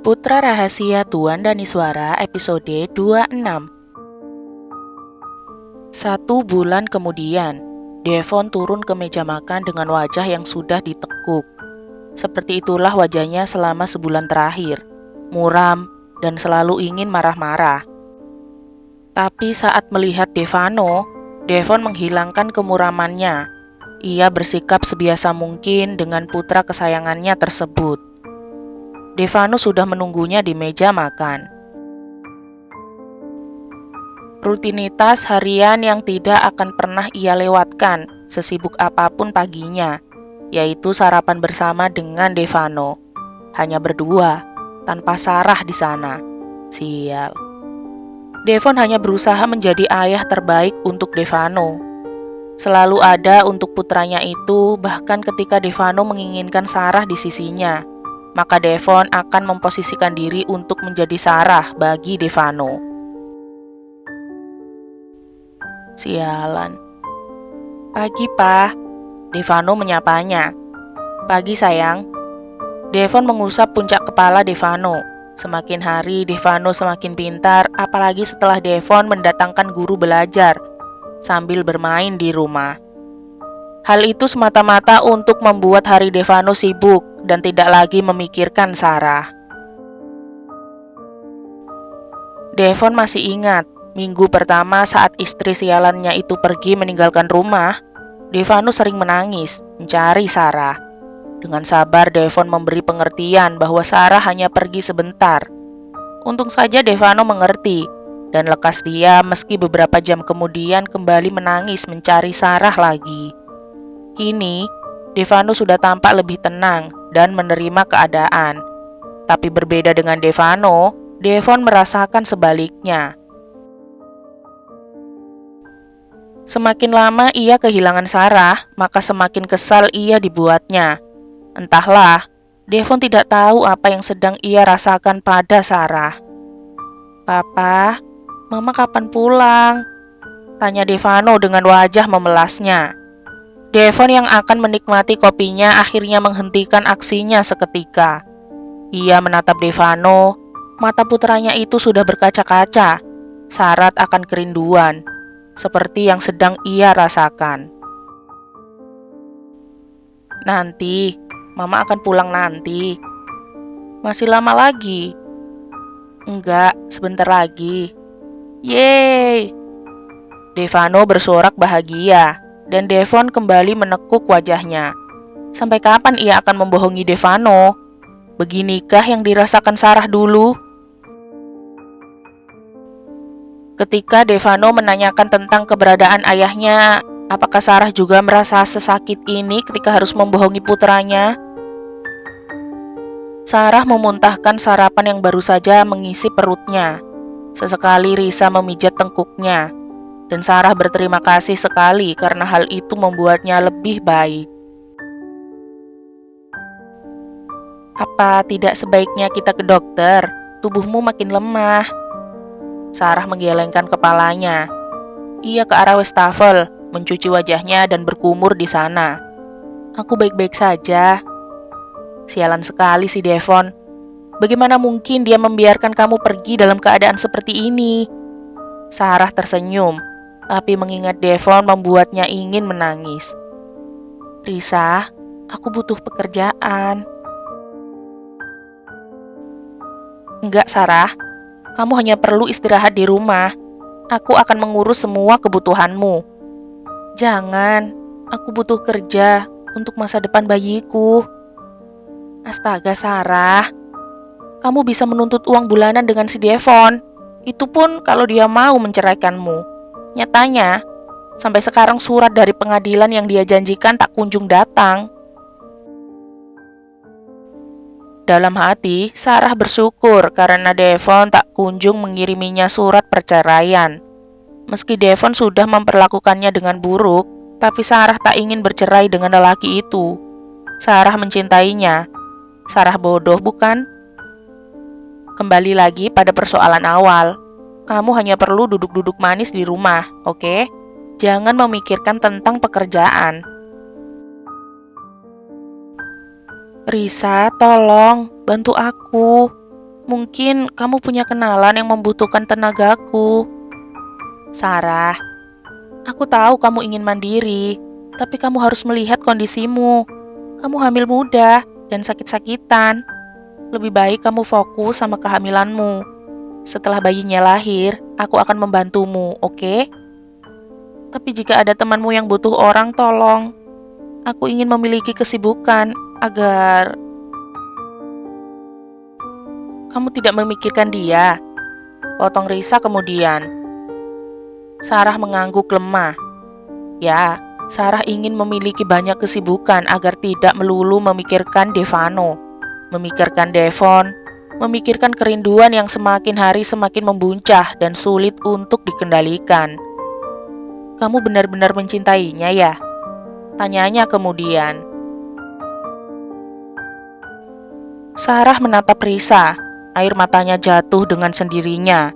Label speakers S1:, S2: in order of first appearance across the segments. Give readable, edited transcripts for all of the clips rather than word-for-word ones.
S1: Putra Rahasia Tuan Daniswara episode 26. 1 bulan kemudian, Devon turun ke meja makan dengan wajah yang sudah ditekuk. Seperti itulah wajahnya selama sebulan terakhir, muram dan selalu ingin marah-marah. Tapi saat melihat Devano, Devon menghilangkan kemuramannya. Ia bersikap sebiasa mungkin dengan putra kesayangannya tersebut. Devano sudah menunggunya di meja makan. Rutinitas harian yang tidak akan pernah ia lewatkan, sesibuk apapun paginya, yaitu sarapan bersama dengan Devano. Hanya berdua, tanpa Sarah di sana. Sial. Devon hanya berusaha menjadi ayah terbaik untuk Devano. Selalu ada untuk putranya itu, bahkan ketika Devano menginginkan Sarah di sisinya, maka Devon akan memposisikan diri untuk menjadi Sarah bagi Devano. Sialan. Pagi, Pa. Devano menyapanya. Pagi, sayang. Devon mengusap puncak kepala Devano. Semakin hari Devano semakin pintar, apalagi setelah Devon mendatangkan guru belajar sambil bermain di rumah. Hal itu semata-mata untuk membuat hari Devano sibuk dan tidak lagi memikirkan Sarah. Devon masih ingat, minggu pertama saat istri sialannya itu pergi meninggalkan rumah, Devano sering menangis, mencari Sarah. Dengan sabar Devon memberi pengertian bahwa Sarah hanya pergi sebentar. Untung saja Devano mengerti, dan lekas dia meski beberapa jam kemudian kembali menangis mencari Sarah lagi. Kini, Devano sudah tampak lebih tenang dan menerima keadaan. Tapi berbeda dengan Devano, Devon merasakan sebaliknya. Semakin lama ia kehilangan Sarah, maka semakin kesal ia dibuatnya. Entahlah, Devon tidak tahu apa yang sedang ia rasakan pada Sarah. "Papa, Mama kapan pulang?" tanya Devano dengan wajah memelasnya. Devon yang akan menikmati kopinya akhirnya menghentikan aksinya seketika. Ia menatap Devano, mata putranya itu sudah berkaca-kaca, syarat akan kerinduan, seperti yang sedang ia rasakan. "Nanti, Mama akan pulang nanti." "Masih lama lagi?" "Enggak, sebentar lagi." "Yeay!" Devano bersorak bahagia, dan Devon kembali menekuk wajahnya. Sampai kapan ia akan membohongi Devano? Beginikah yang dirasakan Sarah dulu? Ketika Devano menanyakan tentang keberadaan ayahnya, apakah Sarah juga merasa sesakit ini ketika harus membohongi putranya? Sarah memuntahkan sarapan yang baru saja mengisi perutnya. Sesekali Risa memijat tengkuknya, dan Sarah berterima kasih sekali karena hal itu membuatnya lebih baik. "Apa tidak sebaiknya kita ke dokter? Tubuhmu makin lemah." Sarah menggelengkan kepalanya. Ia ke arah wastafel, mencuci wajahnya dan berkumur di sana. "Aku baik-baik saja." Sialan sekali si Devon. Bagaimana mungkin dia membiarkan kamu pergi dalam keadaan seperti ini? Sarah tersenyum, tapi mengingat Devon membuatnya ingin menangis. "Risa, aku butuh pekerjaan." "Enggak, Sarah. Kamu hanya perlu istirahat di rumah. Aku akan mengurus semua kebutuhanmu." "Jangan, aku butuh kerja untuk masa depan bayiku." "Astaga, Sarah. Kamu bisa menuntut uang bulanan dengan si Devon. Itu pun kalau dia mau menceraikanmu. Nyatanya, sampai sekarang surat dari pengadilan yang dia janjikan tak kunjung datang." Dalam hati, Sarah bersyukur karena Devon tak kunjung mengiriminya surat perceraian. Meski Devon sudah memperlakukannya dengan buruk, tapi Sarah tak ingin bercerai dengan lelaki itu. Sarah mencintainya. Sarah bodoh, bukan? Kembali lagi pada persoalan awal. Kamu hanya perlu duduk-duduk manis di rumah, oke? Jangan memikirkan tentang pekerjaan. "Risa, tolong, bantu aku." Mungkin kamu punya kenalan yang membutuhkan tenagaku. Sarah, aku tahu kamu ingin mandiri, tapi kamu harus melihat kondisimu. Kamu hamil muda dan sakit-sakitan. Lebih baik kamu fokus sama kehamilanmu. Setelah bayinya lahir, aku akan membantumu, oke? Tapi jika ada temanmu yang butuh orang tolong, aku ingin memiliki kesibukan agar kamu tidak memikirkan dia. Potong Risa kemudian. Sarah mengangguk lemah. Ya, Sarah ingin memiliki banyak kesibukan agar tidak melulu memikirkan Devano, memikirkan Devon, memikirkan kerinduan yang semakin hari semakin membuncah dan sulit untuk dikendalikan. Kamu benar-benar mencintainya ya? Tanyanya kemudian. Sarah menatap Risa, air matanya jatuh dengan sendirinya.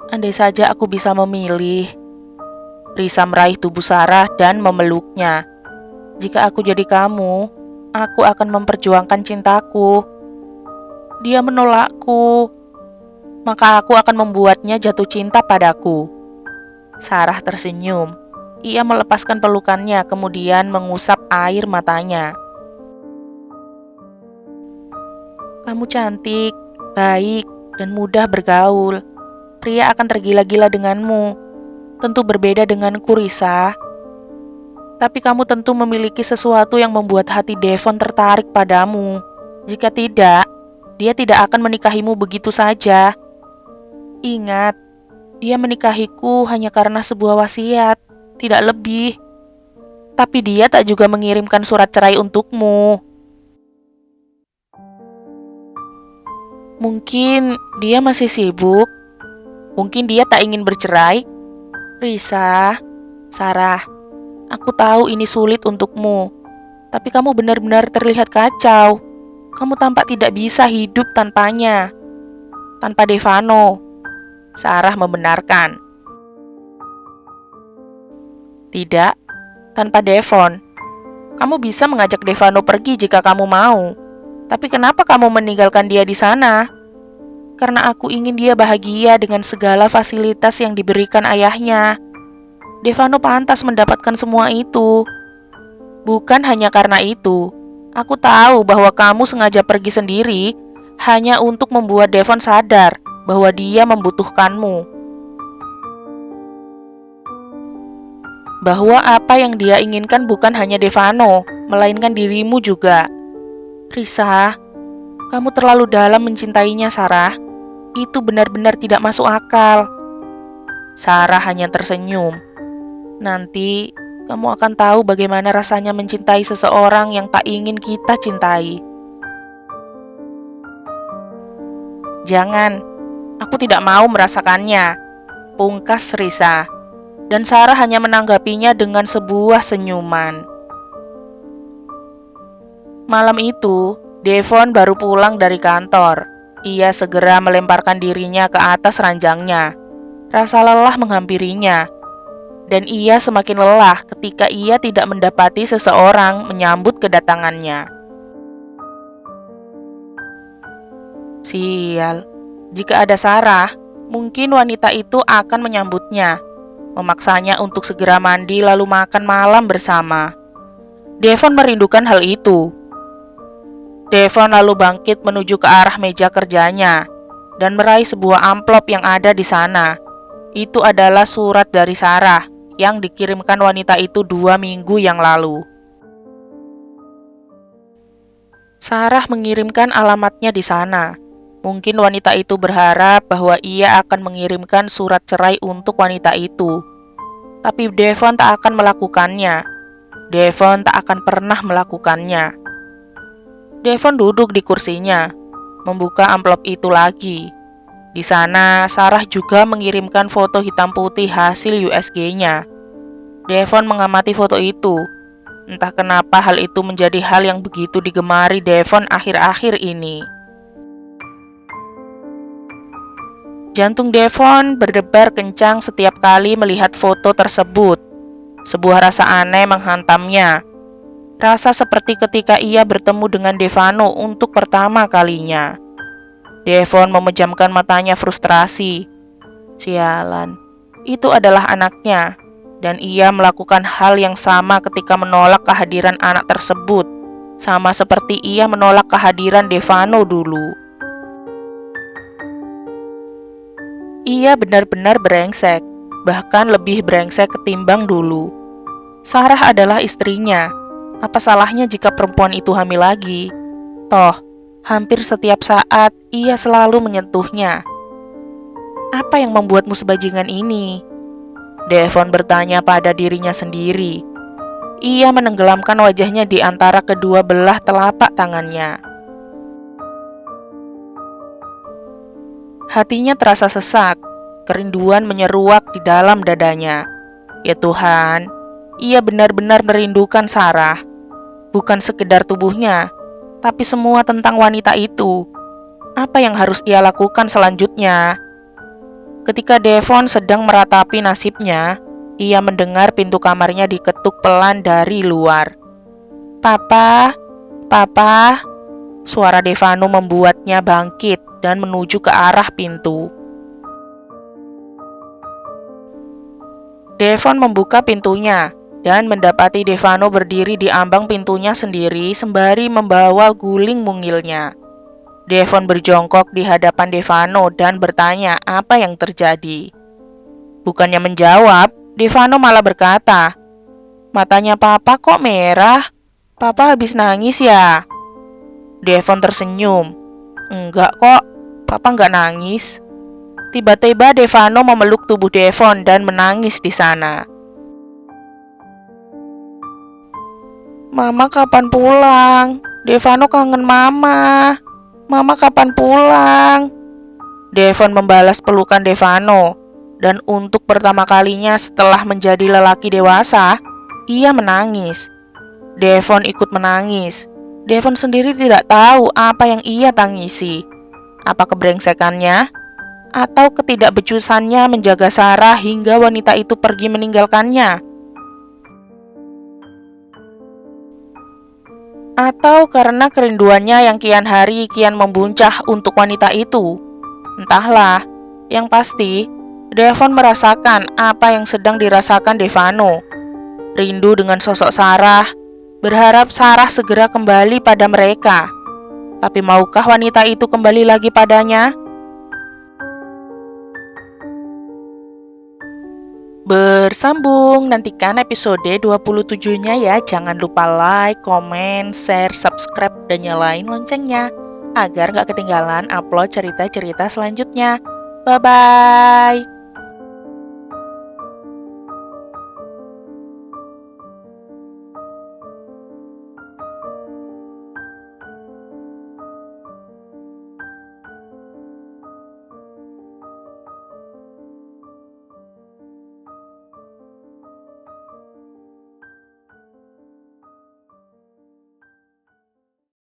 S1: Andai saja aku bisa memilih. Risa meraih tubuh Sarah dan memeluknya. Jika aku jadi kamu, aku akan memperjuangkan cintaku. Dia menolakku, maka aku akan membuatnya jatuh cinta padaku. Sarah tersenyum. Ia melepaskan pelukannya, kemudian mengusap air matanya. Kamu cantik, baik, dan mudah bergaul. Pria akan tergila-gila denganmu. Tentu berbeda denganku, Risa. Tapi kamu tentu memiliki sesuatu yang membuat hati Devon tertarik padamu. Jika tidak, dia tidak akan menikahimu begitu saja. Ingat, dia menikahiku hanya karena sebuah wasiat, tidak lebih. Tapi dia tak juga mengirimkan surat cerai untukmu. Mungkin dia masih sibuk. Mungkin dia tak ingin bercerai. Risa, Sarah, aku tahu ini sulit untukmu. Tapi kamu benar-benar terlihat kacau. Kamu tampak tidak bisa hidup tanpanya. Tanpa Devano. Sarah membenarkan. Tidak, tanpa Devon. Kamu bisa mengajak Devano pergi jika kamu mau. Tapi kenapa kamu meninggalkan dia di sana? Karena aku ingin dia bahagia dengan segala fasilitas yang diberikan ayahnya. Devano pantas mendapatkan semua itu. Bukan hanya karena itu. Aku tahu bahwa kamu sengaja pergi sendiri hanya untuk membuat Devon sadar bahwa dia membutuhkanmu. Bahwa apa yang dia inginkan bukan hanya Devano, melainkan dirimu juga. Risa, kamu terlalu dalam mencintainya, Sarah. Itu benar-benar tidak masuk akal. Sarah hanya tersenyum. Nanti kamu akan tahu bagaimana rasanya mencintai seseorang yang tak ingin kita cintai. Jangan, aku tidak mau merasakannya, pungkas Risa. Dan Sarah hanya menanggapinya dengan sebuah senyuman. Malam itu, Devon baru pulang dari kantor. Ia segera melemparkan dirinya ke atas ranjangnya. Rasa lelah menghampirinya. Dan ia semakin lelah ketika ia tidak mendapati seseorang menyambut kedatangannya. Sial, jika ada Sarah, mungkin wanita itu akan menyambutnya, memaksanya untuk segera mandi lalu makan malam bersama. Devon merindukan hal itu. Devon lalu bangkit menuju ke arah meja kerjanya dan meraih sebuah amplop yang ada di sana. Itu adalah surat dari Sarah yang dikirimkan wanita itu 2 minggu yang lalu. Sarah mengirimkan alamatnya di sana. Mungkin wanita itu berharap bahwa ia akan mengirimkan surat cerai untuk wanita itu. Tapi Devon tak akan melakukannya. Devon tak akan pernah melakukannya. Devon duduk di kursinya, membuka amplop itu lagi. Di sana, Sarah juga mengirimkan foto hitam putih hasil USG-nya. Devon mengamati foto itu. Entah kenapa hal itu menjadi hal yang begitu digemari Devon akhir-akhir ini. Jantung Devon berdebar kencang setiap kali melihat foto tersebut. Sebuah rasa aneh menghantamnya. Rasa seperti ketika ia bertemu dengan Devano untuk pertama kalinya. Devon memejamkan matanya frustrasi. Sialan, itu adalah anaknya, dan ia melakukan hal yang sama ketika menolak kehadiran anak tersebut, sama seperti ia menolak kehadiran Devano dulu. Ia benar-benar brengsek, bahkan lebih brengsek ketimbang dulu. Sarah adalah istrinya. Apa salahnya jika perempuan itu hamil lagi? Toh, hampir setiap saat ia selalu menyentuhnya. Apa yang membuatmu sebajingan ini? Devon bertanya pada dirinya sendiri. Ia menenggelamkan wajahnya di antara kedua belah telapak tangannya. Hatinya terasa sesak, kerinduan menyeruak di dalam dadanya. Ya Tuhan, ia benar-benar merindukan Sarah. Bukan sekedar tubuhnya, tapi semua tentang wanita itu. Apa yang harus ia lakukan selanjutnya? Ketika Devon sedang meratapi nasibnya, ia mendengar pintu kamarnya diketuk pelan dari luar. "Papa, Papa." Suara Devano membuatnya bangkit dan menuju ke arah pintu. Devon membuka pintunya dan mendapati Devano berdiri di ambang pintunya sendiri sembari membawa guling mungilnya. Devon berjongkok di hadapan Devano dan bertanya apa yang terjadi. Bukannya menjawab, Devano malah berkata, "Matanya Papa kok merah? Papa habis nangis ya?" Devon tersenyum. "Enggak kok, Papa enggak nangis." Tiba-tiba Devano memeluk tubuh Devon dan menangis di sana. "Mama kapan pulang? Devano kangen Mama. Mama kapan pulang?" Devon membalas pelukan Devano, dan untuk pertama kalinya setelah menjadi lelaki dewasa, ia menangis. Devon ikut menangis. Devon sendiri tidak tahu apa yang ia tangisi. Apa kebrengsekannya? Atau ketidakbecusannya menjaga Sarah hingga wanita itu pergi meninggalkannya? Atau karena kerinduannya yang kian hari kian membuncah untuk wanita itu? Entahlah, yang pasti, Devon merasakan apa yang sedang dirasakan Devano. Rindu dengan sosok Sarah, berharap Sarah segera kembali pada mereka. Tapi maukah wanita itu kembali lagi padanya? Bersambung, nantikan episode 27-nya ya. Jangan lupa like, komen, share, subscribe, dan nyalain loncengnya agar gak ketinggalan upload cerita-cerita selanjutnya. Bye-bye.